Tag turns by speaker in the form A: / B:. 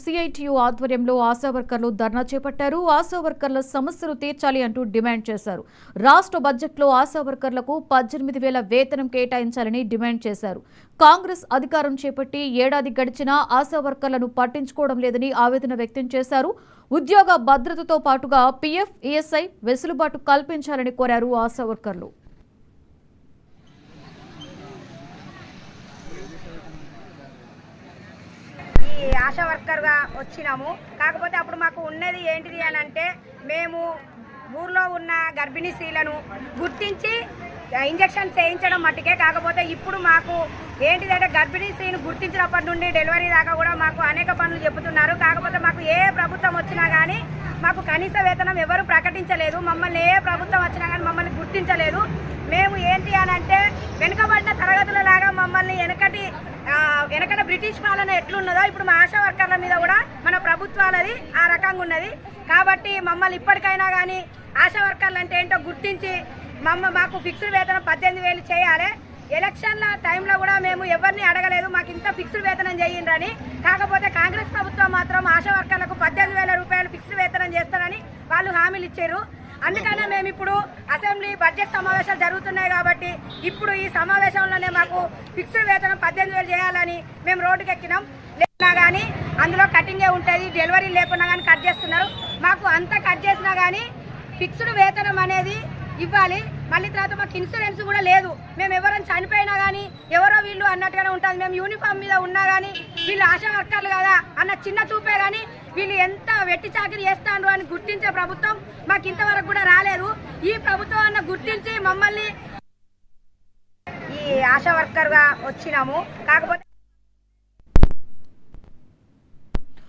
A: CITU ఆధ్వర్యంలో ఆశా వర్కర్లు ధర్నా చేపట్టారు. ఆశా వర్కర్ల సమస్యలు తీర్చాలి అంటూ డిమాండ్ చేశారు. రాష్ట్ర బడ్జెట్లో ఆశా వర్కర్లకు 18,000 వేతనం కేటాయించాలని డిమాండ్ చేశారు. కాంగ్రెస్ అధికారం చేపట్టి ఏడాది గడిచినా ఆశా వర్కర్లను పట్టించుకోవడం లేదని ఆవేదన వ్యక్తం చేశారు. ఉద్యోగ భద్రతతో పాటుగా పీఎఫ్, ఈఎస్ఐ వెసులుబాటు కల్పించాలని కోరారు ఆశా వర్కర్లు.
B: ఆశా వర్కర్గా వచ్చినాము. కాకపోతే అప్పుడు మాకు ఉన్నది ఏంటిది అని అంటే, మేము ఊర్లో ఉన్న గర్భిణీ స్త్రీలను గుర్తించి ఇంజక్షన్ చేయించడం మట్టుకే. కాకపోతే ఇప్పుడు మాకు ఏంటిదంటే, గర్భిణీ స్త్రీని గుర్తించినప్పటి నుండి డెలివరీ దాకా కూడా మాకు అనేక పనులు చెబుతున్నారు. కాకపోతే మాకు ఏ ప్రభుత్వం వచ్చినా కానీ మాకు కనీస వేతనం ఎవరు ప్రకటించలేదు. మమ్మల్ని ఏ ప్రభుత్వం వచ్చినా కానీ మమ్మల్ని గుర్తించలేదు. మేము ఏంటి అని అంటే, వెనుకబడిన తరగతుల లాగా మమ్మల్ని వెనకట బ్రిటిష్ పాలన ఎట్లున్నదో ఇప్పుడు మా ఆశా వర్కర్ల మీద కూడా మన ప్రభుత్వాలది ఆ రకంగా ఉన్నది. కాబట్టి మమ్మల్ని ఇప్పటికైనా కానీ ఆశా వర్కర్లు అంటే ఏంటో గుర్తించి మాకు ఫిక్స్డ్ వేతనం 18,000 చేయాలి. ఎలక్షన్ల టైంలో కూడా మేము ఎవరిని అడగలేదు మాకు ఇంత ఫిక్స్డ్ వేతనం చేయండి. కాకపోతే కాంగ్రెస్ ప్రభుత్వం మాత్రం ఆశా వర్కర్లకు 18,000 రూపాయలు ఫిక్స్డ్ వేతనం చేస్తారని వాళ్ళు హామీలు ఇచ్చారు. అందుకనే మేము ఇప్పుడు అసెంబ్లీ బడ్జెట్ సమావేశాలు జరుగుతున్నాయి కాబట్టి ఇప్పుడు ఈ సమావేశంలోనే మాకు ఫిక్స్డ్ వేతనం 18,000 చేయాలని మేము రోడ్డుకి ఎక్కినాం. లేకున్నా కానీ అందులో కటింగే ఉంటుంది, డెలివరీ లేకున్నా కానీ కట్ చేస్తున్నారు. మాకు అంత కట్ చేసినా కానీ ఫిక్స్డ్ వేతనం అనేది ఇవ్వాలి. మళ్ళీ తర్వాత మాకు ఇన్సూరెన్స్ కూడా లేదు. మేము ఎవరైనా చనిపోయినా కానీ ఎవరో వీళ్ళు అన్నట్టుగానే ఉంటుంది. మేము యూనిఫామ్ మీద ఉన్నా కానీ వీళ్ళు ఆశా వర్కర్లు కదా అన్న చిన్న చూపే కానీ వీళ్ళు ఎంత వెట్టి చాకరీ చేస్తాను అని గుర్తించే ప్రభుత్వం మాకు ఇంతవరకు కూడా రాలేదు. ఈ ప్రభుత్వం అన్న గుర్తించి మమ్మల్ని ఈ ఆశా వర్కర్గా వచ్చినాము. కాకపోతే